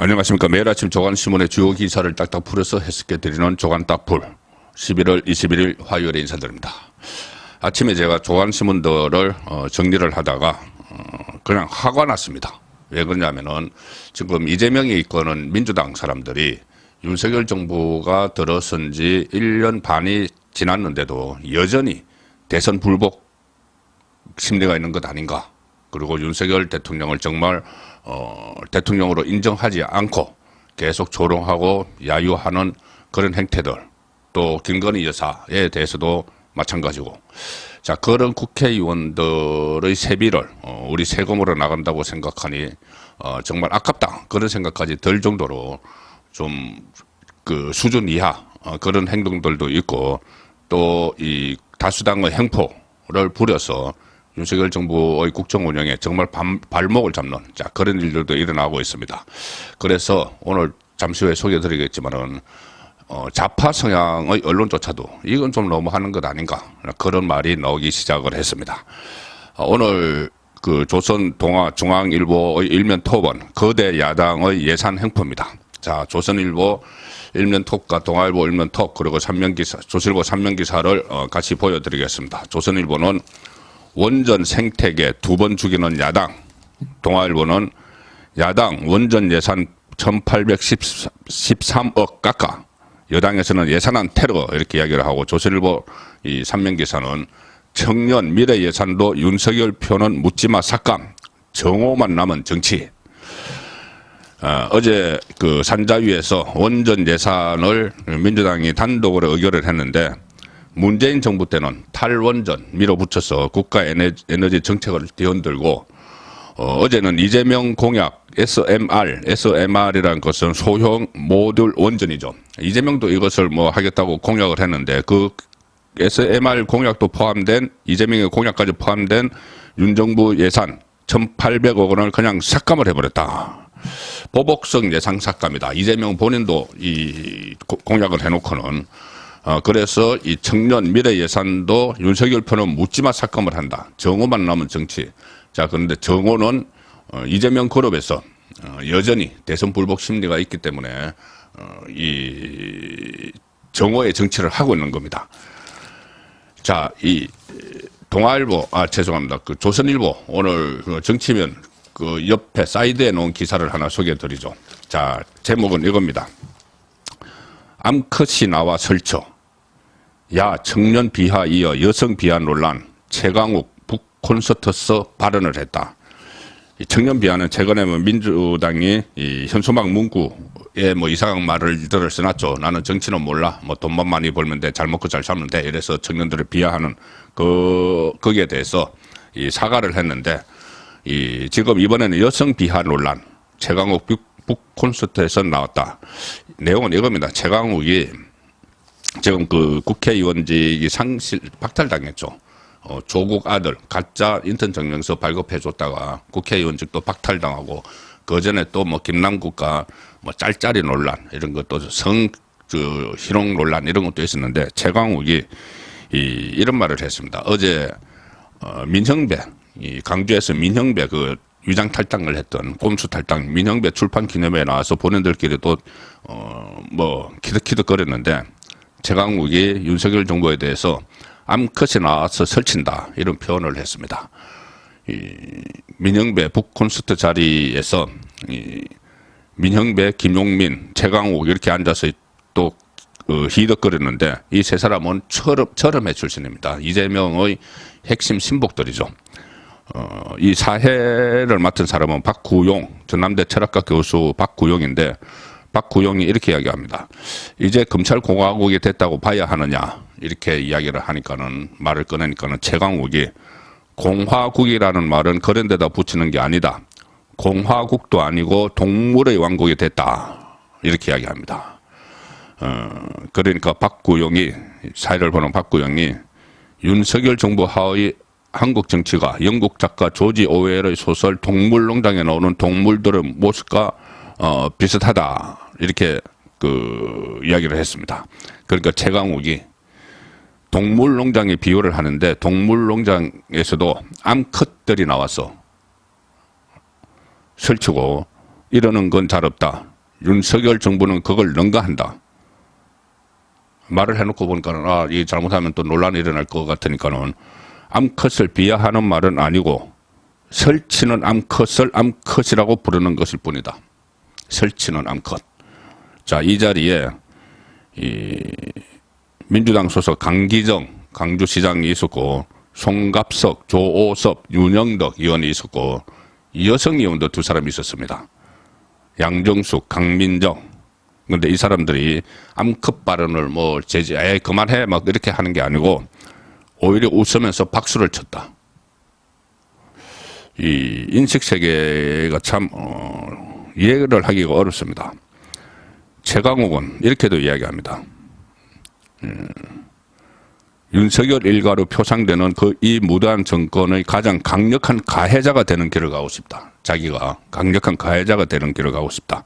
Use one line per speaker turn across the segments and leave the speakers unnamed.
안녕하십니까. 매일 아침 조간신문의 주요 기사를 딱딱 풀어서 해석해드리는 조간딱풀 11월 21일 화요일에 인사드립니다. 아침에 제가 조간신문들을 정리를 하다가 그냥 화가 났습니다. 왜 그러냐면은 지금 이재명이 이끄는 민주당 사람들이 윤석열 정부가 들어선 지 1년 반이 지났는데도 여전히 대선 불복 심리가 있는 것 아닌가. 그리고 윤석열 대통령을 정말 대통령으로 인정하지 않고 계속 조롱하고 야유하는 그런 행태들, 또 김건희 여사에 대해서도 마찬가지고, 자, 그런 국회의원들의 세비를 우리 세금으로 나간다고 생각하니 정말 아깝다, 그런 생각까지 들 정도로 좀 그 수준 이하 그런 행동들도 있고, 또 이 다수당의 횡포를 부려서 윤석열 정부의 국정 운영에 정말 발목을 잡는, 자, 그런 일들도 일어나고 있습니다. 그래서 오늘 잠시 후에 소개해드리겠지만은 좌파 성향의 언론조차도 이건 좀 너무하는 것 아닌가, 그런 말이 나오기 시작을 했습니다. 오늘 그 조선동아중앙일보의 일면 톱은 거대 야당의 예산 횡포입니다. 자, 조선일보 일면톱과 동아일보 일면톱, 그리고 조선일보 3면기사를 같이 보여드리겠습니다. 조선일보는 원전 생태계 2번 죽이는 야당, 동아일보는 야당 원전 예산 1813억 깎아, 여당에서는 예산안 테러, 이렇게 이야기를 하고, 조선일보 이 3면기사는 청년 미래 예산도 윤석열 표는 묻지마 삭감, 정오만 남은 정치. 어제 그 산자위에서 원전 예산을 민주당이 단독으로 의결을 했는데, 문재인 정부 때는 탈원전 밀어붙여서 국가 에너지 정책을 뒤흔들고, 어제는 이재명 공약 SMR이라는 것은 소형 모듈 원전이죠. 이재명도 이것을 뭐 하겠다고 공약을 했는데, 그 SMR 공약도 포함된, 이재명의 공약까지 포함된 윤정부 예산 1,800억 원을 그냥 삭감을 해버렸다. 보복성 예산 삭감이다. 이재명 본인도 이 공약을 해놓고는, 그래서 이 청년 미래 예산도 윤석열 표는 묻지마 삭감을 한다. 정오만 남은 정치. 자, 그런데 정오는 이재명 그룹에서 여전히 대선 불복 심리가 있기 때문에 이 정오의 정치를 하고 있는 겁니다. 자, 이 동아일보, 죄송합니다. 그 조선일보 오늘 그 정치면 그 옆에 사이드에 놓은 기사를 하나 소개해드리죠. 자, 제목은 이겁니다. 암컷이 나와 설쳐. 야, 청년 비하 이어 여성 비하 논란. 최강욱 북 콘서트에서 발언을 했다. 이 청년 비하는 최근에 뭐 민주당이 이 현수막 문구에 뭐 이상한 말을 써놨죠. 나는 정치는 몰라. 뭐 돈만 많이 벌면 돼. 잘 먹고 잘 살면 돼. 이래서 청년들을 비하하는 거기에 대해서 이 사과를 했는데, 지금 이번에는 여성 비하 논란. 최강욱 북 콘서트에서 나왔다. 내용은 이겁니다. 최강욱이 지금 그 국회의원직이 박탈당했죠. 조국 아들 가짜 인턴 증명서 발급해줬다가 국회의원직도 박탈당하고, 그 전에 또 뭐 김남국과 뭐 짤짤이 논란, 이런 것도 희롱 논란, 이런 것도 있었는데, 최강욱이 이런 말을 했습니다. 어제 민형배, 강주에서 민형배 그 위장 탈당을 했던 꼼수 탈당 민형배 출판 기념회에 나와서 본인들끼리 또 뭐 키득키득거렸는데, 최강욱이 윤석열 정부에 대해서 암컷이 나와서 설친다, 이런 표현을 했습니다. 민형배 북 콘서트 자리에서 민형배, 김용민, 최강욱 이렇게 앉아서 또 희덕거렸는데, 이 세 사람은 철험회 출신입니다. 이재명의 핵심 신복들이죠. 이 사회를 맡은 사람은 박구용, 전남대 철학과 교수 박구용인데, 박구용이 이렇게 이야기합니다. 이제 검찰공화국이 됐다고 봐야 하느냐, 이렇게 이야기를 하니까는, 말을 꺼내니까는 최강욱이 공화국이라는 말은 그런 데다 붙이는 게 아니다. 공화국도 아니고 동물의 왕국이 됐다, 이렇게 이야기합니다. 그러니까 박구용이, 사회를 보는 박구용이 윤석열 정부 하의 한국 정치가 영국 작가 조지 오웰의 소설 동물농장에 나오는 동물들의 모습과 비슷하다, 이렇게 그 이야기를 했습니다. 그러니까 최강욱이 동물농장에 비유를 하는데, 동물농장에서도 암컷들이 나와서 설치고 이러는 건 잘 없다. 윤석열 정부는 그걸 능가한다. 말을 해놓고 보니까는 이 잘못하면 또 논란이 일어날 것 같으니까는 암컷을 비하하는 말은 아니고 설치는 암컷을 암컷이라고 부르는 것일 뿐이다. 설치는 암컷. 자, 이 자리에 민주당 소속 강기정 강주시장이 있었고 송갑석, 조오섭, 윤영덕 의원이 있었고 여성 의원도 두 사람이 있었습니다. 양정숙, 강민정. 근데 이 사람들이 암컷 발언을 에이 그만해 막 이렇게 하는 게 아니고 오히려 웃으면서 박수를 쳤다. 이 인식 세계가 참 이해를 하기가 어렵습니다. 최강욱은 이렇게도 이야기합니다. 윤석열 일가로 표상되는 이 무도한 정권의 가장 강력한 가해자가 되는 길을 가고 싶다. 자기가 강력한 가해자가 되는 길을 가고 싶다.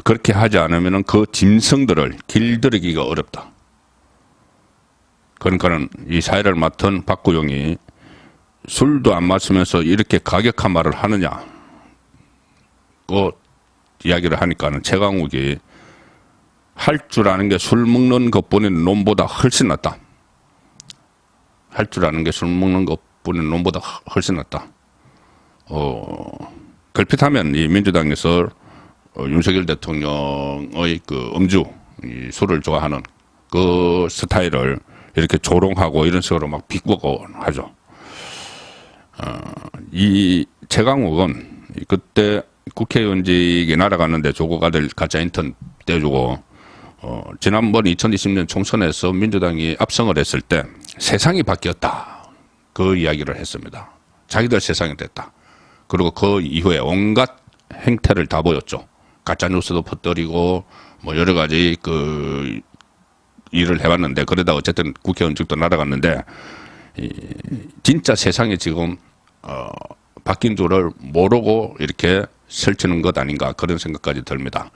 그렇게 하지 않으면 그 짐승들을 길들이기가 어렵다. 그러니까는 이 사회를 맡은 박구용이 술도 안 마시면서 이렇게 가격한 말을 하느냐. 이야기를 하니까는 최강욱이 할 줄 아는 게 술 먹는 것뿐인 놈보다 훨씬 낫다. 할 줄 아는 게 술 먹는 것뿐인 놈보다 훨씬 낫다. 걸핏하면 이 민주당에서 윤석열 대통령의 그 음주, 이 술을 좋아하는 그 스타일을 이렇게 조롱하고 이런 식으로 막 비꼬고 하죠. 이 최강욱은 그때 국회의원직에 날아갔는데 조국 아들 가짜 인턴 떼주고 지난번 2020년 총선에서 민주당이 압승을 했을 때 세상이 바뀌었다. 그 이야기를 했습니다. 자기들 세상이 됐다. 그리고 그 이후에 온갖 행태를 다 보였죠. 가짜뉴스도 퍼뜨리고 여러 가지 그 일을 해봤는데 그러다 어쨌든 국회의원직도 날아갔는데 진짜 세상이 지금 바뀐 줄을 모르고 이렇게 설치는 것 아닌가 그런 생각까지 듭니다.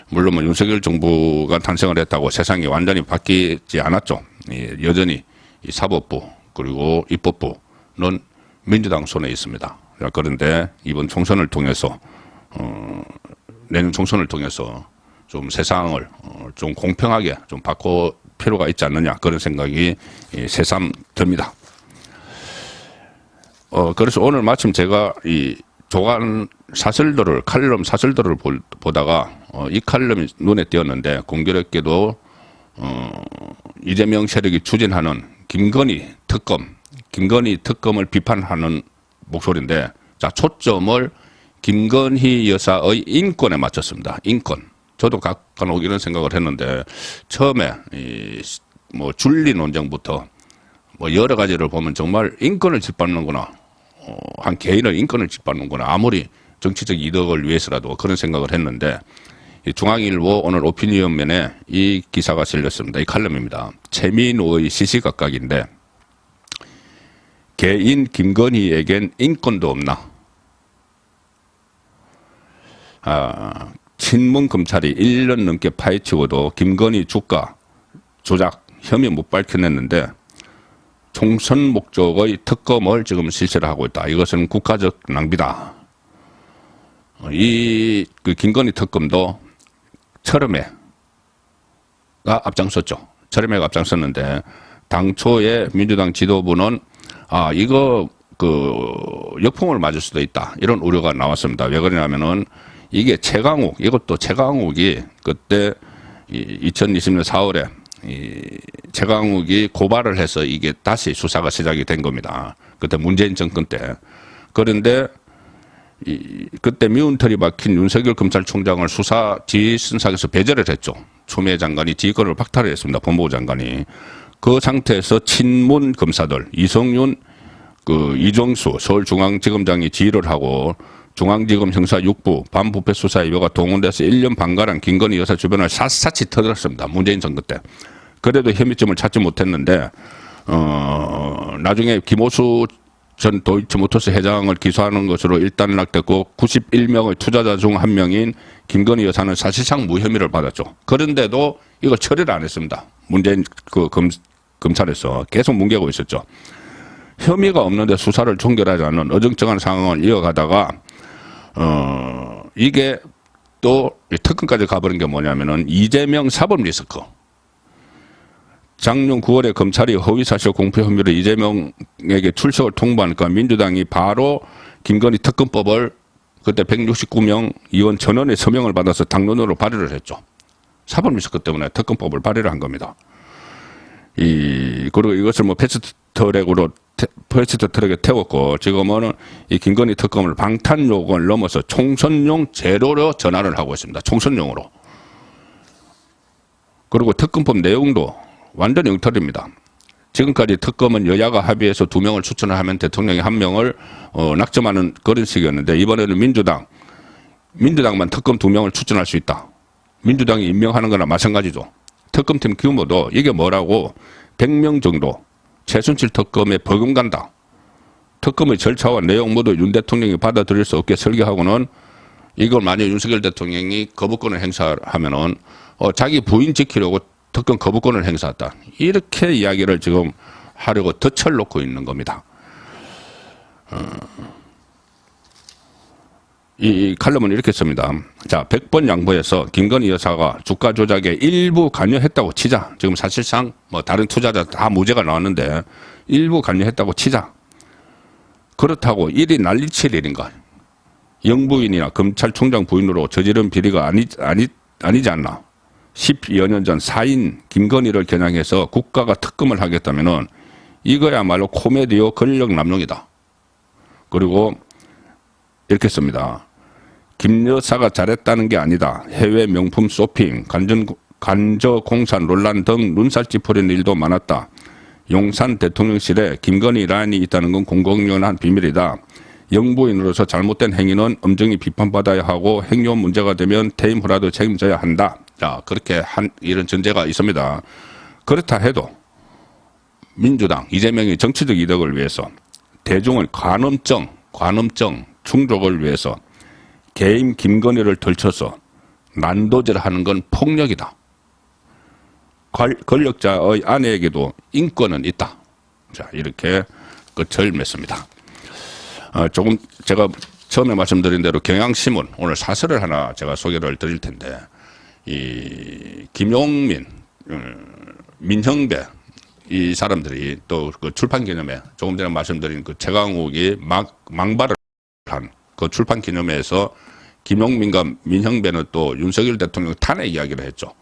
물론 윤석열 정부가 탄생을 했다고 세상이 완전히 바뀌지 않았죠. 여전히 이 사법부 그리고 입법부는 민주당 손에 있습니다. 그런데 이번 총선을 통해서 내년 총선을 통해서 좀 세상을 좀 공평하게 좀 바꿀 필요가 있지 않느냐 그런 생각이 새삼 듭니다. 그래서 오늘 마침 제가 이 조간 사설들을 칼럼 사설들을 보다가 이 칼럼이 눈에 띄었는데 공교롭게도 이재명 세력이 추진하는 김건희 특검을 비판하는 목소리인데 자 초점을 김건희 여사의 인권에 맞췄습니다. 인권. 저도 간혹 이런 생각을 했는데 처음에 줄리 논쟁부터 여러 가지를 보면 정말 인권을 짓밟는구나. 한 개인의 인권을 짓밟는구나. 아무리 정치적 이득을 위해서라도 그런 생각을 했는데 중앙일보 오늘 오피니언면에 이 기사가 실렸습니다. 이 칼럼입니다. 최민우의 시시각각인데 개인 김건희에겐 인권도 없나. 친문 검찰이 1년 넘게 파헤치고도 김건희 주가 조작 혐의 못 밝혀냈는데 총선 목적의 특검을 지금 실시를 하고 있다. 이것은 국가적 낭비다. 그 김건희 특검도 철험회가 앞장섰죠. 철험회가 앞장섰는데 당초에 민주당 지도부는 이거 역풍을 맞을 수도 있다. 이런 우려가 나왔습니다. 왜 그러냐면은 이게 이것도 최강욱이 그때 2020년 4월에 최강욱이 고발을 해서 이게 다시 수사가 시작이 된 겁니다. 그때 문재인 정권 때. 그런데 그때 미운 털이 박힌 윤석열 검찰총장을 수사 지휘선상에서 배제를 했죠. 추미애 장관이 지휘권을 박탈을 했습니다. 법무부 장관이. 그 상태에서 친문 검사들 이성윤, 이종수 서울중앙지검장이 지휘를 하고 중앙지검 형사 6부 반부패 수사위원회가 동원돼서 1년 반가량 김건희 여사 주변을 샅샅이 터들었습니다. 문재인 정권 때. 그래도 혐의점을 찾지 못했는데 나중에 김호수 전 도이치모터스 회장을 기소하는 것으로 일단락됐고 91명의 투자자 중 한 명인 김건희 여사는 사실상 무혐의를 받았죠. 그런데도 이걸 처리를 안 했습니다. 문재인 검찰에서 계속 뭉개고 있었죠. 혐의가 없는데 수사를 종결하지 않는 어정쩡한 상황을 이어가다가 이게 또 특검까지 가버린 게 뭐냐면은 이재명 사법 리스크. 작년 9월에 검찰이 허위사실 공표 혐의로 이재명에게 출석을 통보하니까 민주당이 바로 김건희 특검법을 그때 169명 의원 전원의 서명을 받아서 당론으로 발의를 했죠. 사법 리스크 때문에 특검법을 발의를 한 겁니다. 그리고 이것을 뭐 패스트트랙에 태웠고 지금은 이 김건희 특검을 방탄 요건을 넘어서 총선용 제로로 전환을 하고 있습니다. 총선용으로. 그리고 특검법 내용도 완전히 엉터리입니다. 지금까지 특검은 여야가 합의해서 2명을 추천을 하면 대통령이 1명을 낙점하는 그런 식이었는데 이번에는 민주당만 특검 2명을 추천할 수 있다. 민주당이 임명하는 거나 마찬가지죠. 특검팀 규모도 이게 뭐라고 100명 정도 최순실 특검에 버금간다. 특검의 절차와 내용 모두 윤 대통령이 받아들일 수 없게 설계하고는 이걸 만약 윤석열 대통령이 거부권을 행사하면은 자기 부인 지키려고 특검 거부권을 행사했다. 이렇게 이야기를 지금 하려고 덫을 놓고 있는 겁니다. 이 칼럼은 이렇게 씁니다. 자, 100번 양보해서 김건희 여사가 주가 조작에 일부 관여했다고 치자. 지금 사실상 뭐 다른 투자자 다 무죄가 나왔는데 일부 관여했다고 치자. 그렇다고 일이 난리칠 일인가? 영부인이나 검찰총장 부인으로 저지른 비리가 아니지 않나? 10여 년 전 사인 김건희를 겨냥해서 국가가 특검을 하겠다면은 이거야말로 코미디오 권력 남용이다. 그리고 이렇게 씁니다. 김 여사가 잘했다는 게 아니다. 해외 명품 쇼핑, 간저공사 논란 등 눈살 찌푸리는 일도 많았다. 용산 대통령실에 김건희 라인이 있다는 건 공공연한 비밀이다. 영부인으로서 잘못된 행위는 엄정히 비판받아야 하고 행여 문제가 되면 퇴임 후라도 책임져야 한다. 자, 그렇게 이런 전제가 있습니다. 그렇다 해도 민주당 이재명의 정치적 이득을 위해서 대중의 관음증 충족을 위해서 개인 김건희를 들쳐서 난도질하는 건 폭력이다. 권력자의 아내에게도 인권은 있다. 자, 이렇게 끝을 맺습니다. 조금 제가 처음에 말씀드린 대로 경향신문 오늘 사설을 하나 제가 소개를 드릴 텐데 이 김용민, 민형배 이 사람들이 또 그 출판 기념회 조금 전에 말씀드린 그 최강욱이 망발을 한 그 출판 기념회에서 김용민과 민형배는 또 윤석열 대통령 탄핵 이야기를 했죠.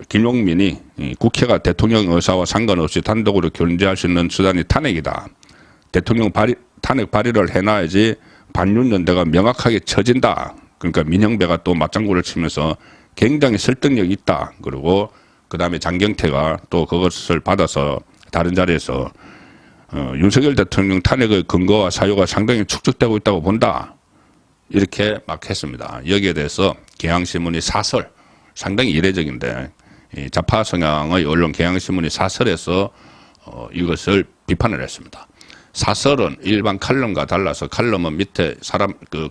김용민이 국회가 대통령 의사와 상관없이 단독으로 견제할 수 있는 수단이 탄핵이다. 대통령 탄핵 발의를 해놔야지 반윤연대가 명확하게 쳐진다. 그러니까 민형배가 또 맞장구를 치면서 굉장히 설득력이 있다. 그리고 그 다음에 장경태가 또 그것을 받아서 다른 자리에서 윤석열 대통령 탄핵의 근거와 사유가 상당히 축적되고 있다고 본다. 이렇게 막 했습니다. 여기에 대해서 경향신문이 사설, 상당히 이례적인데 좌파 성향의 언론 경향신문이 사설에서 이것을 비판을 했습니다. 사설은 일반 칼럼과 달라서 칼럼은 밑에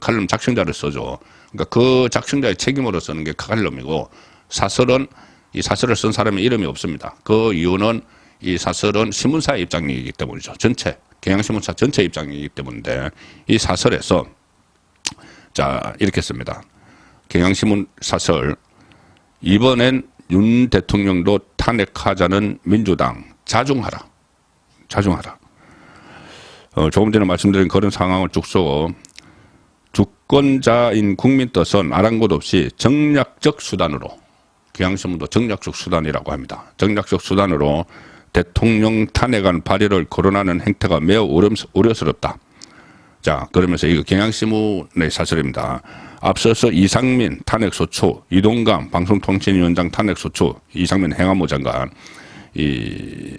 칼럼 작성자를 써줘. 그러니까 그 작성자의 책임으로 쓰는 게 칼럼이고 사설은 이 사설을 쓴 사람의 이름이 없습니다. 그 이유는 이 사설은 신문사의 입장이기 때문이죠. 경향신문사 전체 입장이기 때문인데 이 사설에서 자 이렇게 씁니다. 경향신문 사설 이번엔 윤 대통령도 탄핵하자는 민주당 자중하라. 조금 전에 말씀드린 그런 상황을 쭉 써 주권자인 국민 뜻은 아랑곳 없이 정략적 수단으로 경향신문도 정략적 수단이라고 합니다. 정략적 수단으로 대통령 탄핵안 발의를 거론하는 행태가 매우 우려스럽다. 자, 그러면서 이거 경향신문의 사설입니다. 앞서서 이상민 탄핵소추, 이동감 방송통신위원장 탄핵소추, 이상민 행안부 장관 이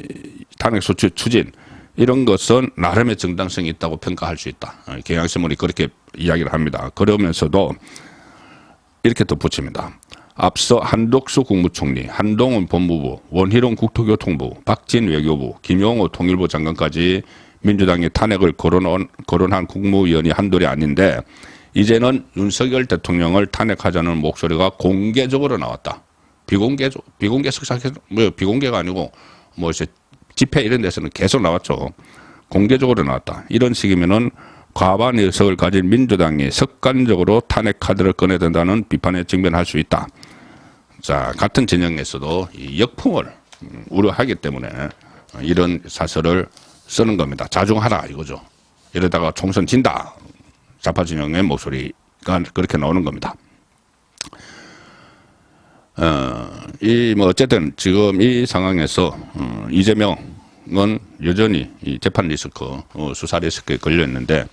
탄핵소추 추진 이런 것은 나름의 정당성이 있다고 평가할 수 있다. 경향신문이 그렇게 이야기를 합니다. 그러면서도 이렇게 덧붙입니다. 앞서 한덕수 국무총리, 한동훈 법무부, 원희룡 국토교통부, 박진 외교부, 김용호 통일부 장관까지 민주당이 탄핵을 거론한 국무위원이 한둘이 아닌데 이제는 윤석열 대통령을 탄핵하자는 목소리가 공개적으로 나왔다. 비공개가 아니고 뭐 이제 집회 이런 데서는 계속 나왔죠. 공개적으로 나왔다. 이런 식이면은 과반 의석을 가진 민주당이 습관적으로 탄핵 카드를 꺼내든다는 비판에 직면할 수 있다. 자, 같은 진영에서도 이 역풍을 우려하기 때문에 이런 사설을 쓰는 겁니다. 자중하라 이거죠. 이러다가 총선 진다. 좌파 진영의 목소리가 그렇게 나오는 겁니다. 어쨌든 지금 이 상황에서 이재명은 여전히 이 재판 리스크, 수사 리스크에 걸려 있는데,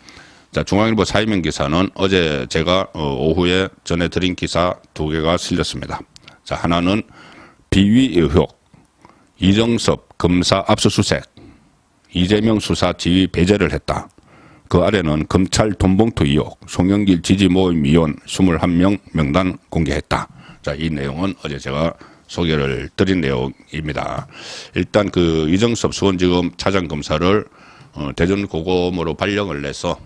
자, 중앙일보 사이명 기사는 어제 제가 오후에 전해드린 기사 2개가 실렸습니다. 자, 하나는 비위 의혹, 이정섭 검사 압수수색, 이재명 수사 지휘 배제를 했다. 그 아래는 검찰 돈봉투 의혹, 송영길 지지 모임 위원 21명 명단 공개했다. 자, 이 내용은 어제 제가 소개를 드린 내용입니다. 일단 그 이정섭 수원지검 차장검사를 대전고검으로 발령을 내서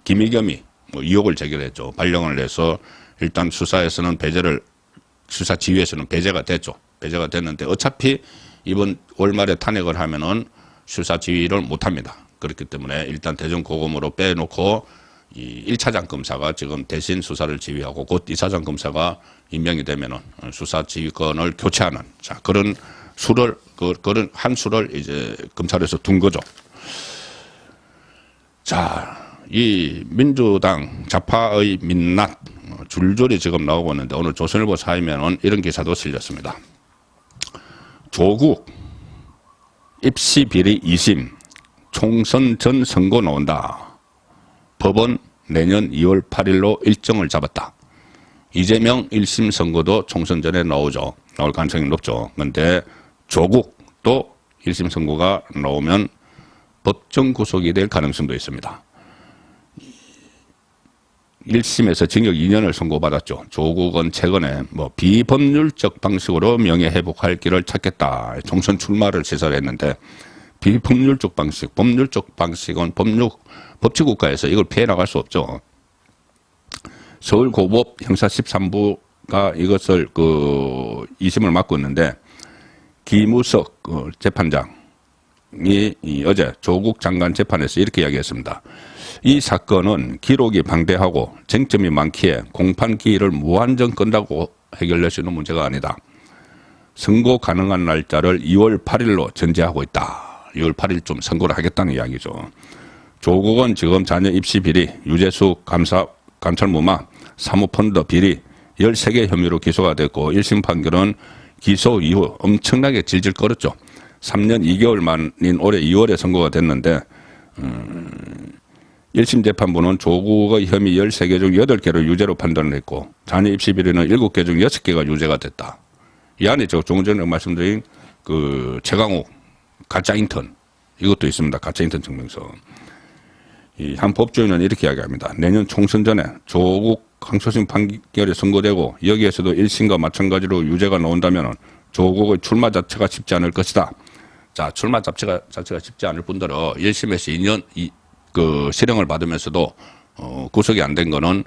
김의겸이 의혹을 제기했죠. 발령을 내서 일단 수사에서는 수사 지휘에서는 배제가 됐죠. 배제가 됐는데 어차피 이번 월말에 탄핵을 하면은 수사 지휘를 못 합니다. 그렇기 때문에 일단 대전고검으로 빼놓고 이 1차장 검사가 지금 대신 수사를 지휘하고 곧 2차장 검사가 임명이 되면은 수사 지휘권을 교체하는, 자, 그런 그런 한 수를 이제 검찰에서 둔 거죠. 자, 이 민주당 좌파의 민낯 줄줄이 지금 나오고 있는데, 오늘 조선일보 사이면은 이런 기사도 실렸습니다. 조국 입시 비리 2심 총선 전 선고 나온다. 법원 내년 2월 8일로 일정을 잡았다. 이재명 1심 선고도 총선 전에 나올 가능성이 높죠. 그런데 조국도 1심 선고가 나오면 법정 구속이 될 가능성도 있습니다. 1심에서 징역 2년을 선고받았죠. 조국은 최근에 비법률적 방식으로 명예회복할 길을 찾겠다. 총선 출마를 시사했는데, 비법률적 방식, 법률적 방식은 법치국가에서 이걸 피해 나갈 수 없죠. 서울고법 형사 13부가 이것을 2심을 맡고 있는데, 기무석 재판장이 어제 조국 장관 재판에서 이렇게 이야기했습니다. 이 사건은 기록이 방대하고 쟁점이 많기에 공판 기일을 무한정 끈다고 해결될 수 있는 문제가 아니다. 선고 가능한 날짜를 2월 8일로 전제하고 있다. 2월 8일쯤 선고를 하겠다는 이야기죠. 조국은 지금 자녀 입시 비리, 유재수 감찰 무마, 사모펀드 비리 13개 혐의로 기소가 됐고, 1심 판결은 기소 이후 엄청나게 질질 끌었죠. 3년 2개월 만인 올해 2월에 선고가 됐는데, 1심 재판부는 조국의 혐의 13개 중 8개를 유죄로 판단을 했고, 자녀 입시 비리는 7개 중 6개가 유죄가 됐다. 이 안에 조금 전에 말씀드린 최강욱 가짜 인턴, 이것도 있습니다. 가짜 인턴 증명서. 한 법조인은 이렇게 이야기합니다. 내년 총선 전에 조국 항소심 판결이 선고되고 여기에서도 1심과 마찬가지로 유죄가 나온다면 조국의 출마 자체가 쉽지 않을 것이다. 자, 출마 자체가 쉽지 않을 뿐더러 1심에서 2년 실형을 받으면서도 구속이 안 된 거는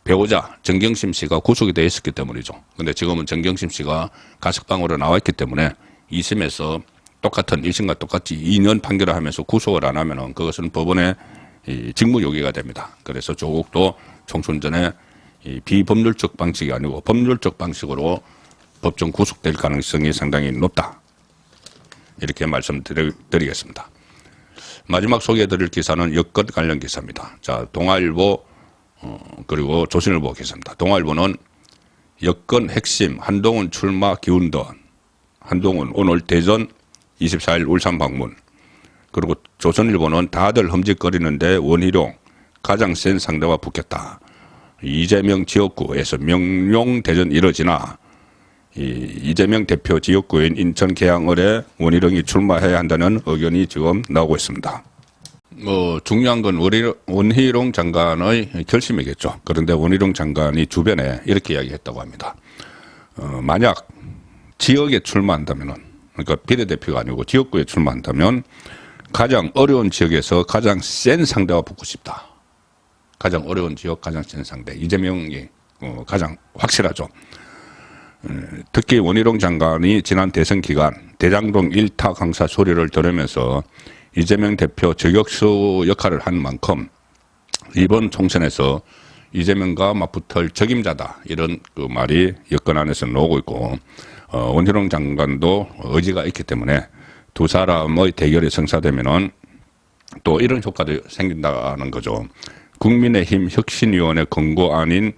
배우자 정경심 씨가 구속이 되어 있었기 때문이죠. 근데 지금은 정경심 씨가 가석방으로 나와 있기 때문에 2심에서 똑같은 1심과 똑같이 2년 판결을 하면서 구속을 안 하면은 그것은 법원의 직무유기가 됩니다. 그래서 조국도 총선 전에 비법률적 방식이 아니고 법률적 방식으로 법정 구속될 가능성이 상당히 높다. 이렇게 말씀드리겠습니다. 마지막 소개해드릴 기사는 여권 관련 기사입니다. 자, 동아일보 그리고 조선일보 기사입니다. 동아일보는 여권 핵심 한동훈 출마 기운던, 한동훈 오늘 대전 24일 울산 방문, 그리고 조선일보는 다들 흠직거리는데 원희룡 가장 센 상대와 붙겠다. 이재명 지역구에서 명령 대전 이뤄지나, 이재명 대표 지역구인 인천 계양을에 원희룡이 출마해야 한다는 의견이 지금 나오고 있습니다. 중요한 건 원희룡 장관의 결심이겠죠. 그런데 원희룡 장관이 주변에 이렇게 이야기했다고 합니다. 만약 지역에 출마한다면은, 그러니까 비례대표가 아니고 지역구에 출마한다면 가장 어려운 지역에서 가장 센 상대와 붙고 싶다. 가장 어려운 지역, 가장 센 상대. 이재명이 가장 확실하죠. 특히 원희룡 장관이 지난 대선 기간 대장동 일타 강사 소리를 들으면서 이재명 대표 저격수 역할을 한 만큼 이번 총선에서 이재명과 맞붙을 적임자다 이런 그 말이 여권 안에서 나오고 있고 원희룡 장관도 의지가 있기 때문에 두 사람의 대결이 성사되면은 또 이런 효과도 생긴다는 거죠. 국민의힘 혁신위원회 권고안인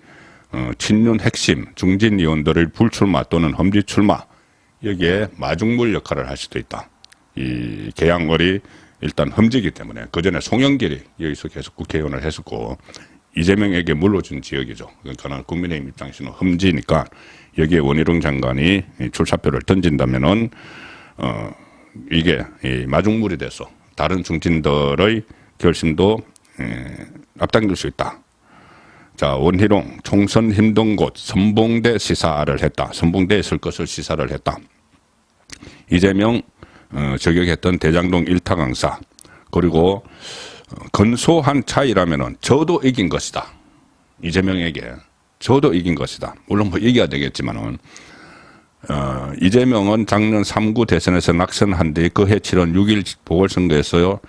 친윤 핵심 중진 의원들을 불출마 또는 험지 출마 여기에 마중물 역할을 할 수도 있다. 이 계양을이 일단 험지이기 때문에 그 전에 송영길이 여기서 계속 국회의원을 했었고 이재명에게 물러준 지역이죠. 그러니까 국민의힘 입장에서는 험지니까 여기에 원희룡 장관이 출사표를 던진다면은 이게 마중물이 돼서 다른 중진들의 결심도 앞당길 수 있다. 자, 원희룡 총선 힘든 곳 선봉대 시사를 했다. 선봉대에 설 것을 시사를 했다. 이재명 저격했던 대장동 일타 강사 그리고 근소한 차이라면은 저도 이긴 것이다. 이재명에게 저도 이긴 것이다. 물론 뭐 이겨야 되겠지만은 이재명은 작년 3구 대선에서 낙선한 뒤 그해 치른 6.1 보궐선거에서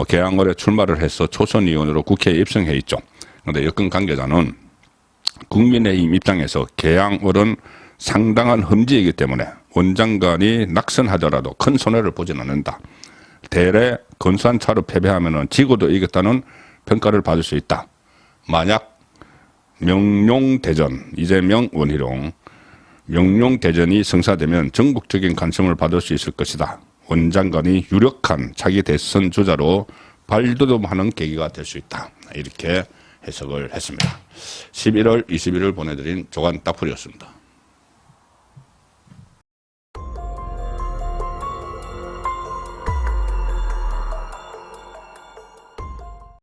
계양을에 출마를 해서 초선 의원으로 국회에 입성해 있죠. 그런데 여권 관계자는 국민의힘 입장에서 계양을은 상당한 험지이기 때문에 원장관이 낙선하더라도 큰 손해를 보지는 않는다. 대래 근소한 차로 패배하면 지고도 이겼다는 평가를 받을 수 있다. 만약 명룡대전 이재명 원희룡 명룡대전이 성사되면 전국적인 관심을 받을 수 있을 것이다. 원장관이 유력한 차기 대선 주자로 발돋움하는 계기가 될 수 있다. 이렇게 해석을 했습니다. 11월 21일 보내드린 조간 따풀이었습니다.